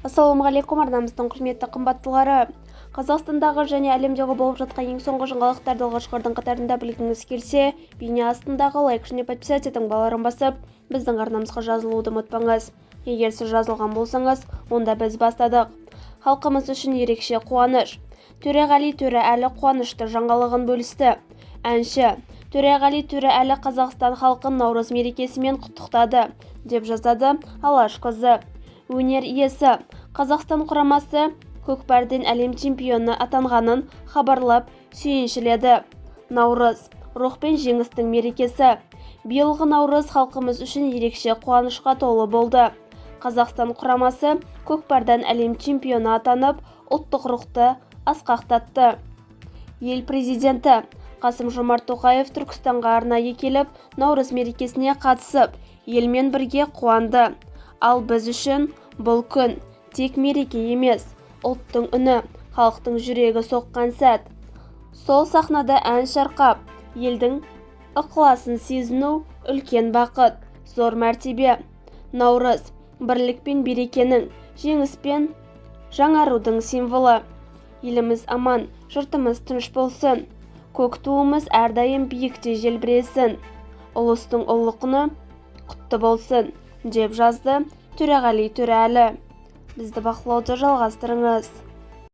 Ассалаумағалейкум, арнамыздың құрметті қымбаттылары. Қазақстандағы және әлемдегі болып жатқан ең соңғы жаңалықтарды алғашқылардың қатарында білгіңіз келсе, бейне астындағы лайк және подписать етің балаларын басып, біздің арнамызға жазылуды ұмытпаңыз. Егер сіз жазылған болсаңыз, онда біз бастадық. Халқымыз үшін ерекше қуаныш. Төреғали Төреәлі қуанышты жаңалығын бөлісті. Әнші Төреғали Төреәлі Қазақстан халқын Наурыз мерекесімен құттықтады, деп жазады Алаш қызы. Өнер иесі Қазақстан құрамасы көкпардан әлем чемпионы атанғанын хабарлап сүйіншіледі. Наурыз рух пен жеңістің мерекесі. Биылғы Наурыз халқымыз үшін ерекше қуанышқа толы болды. Қазақстан құрамасы көкпардан әлем чемпионы атанып, ұлттық рухты асқақтатты. Ел президенті Қасым-Жомарт Тоқаев Түркістанға арнайы келіп, Наурыз мерекесіне қатысып, елмен бірге қуанды. Ал біз үшін бұл күн тек мереке емес, ұлттың үні, халықтың жүрегі соққан сәт. Сол сахнада ән шырқап, елдің ықыласын сезіну үлкен бақыт, зор мәртебе. Наурыз бірлік пен берекенің, жеңіс пен жаңарудың символы. Еліміз аман, жұртымыз тыныш болсын. Көк туымыз әрдайым биікте желбіресін. Ұлыстың ұлы күні құтты болсын, деп жазды Төреғали Төреәлі. Бізді бақылауды жалғастырыңыз.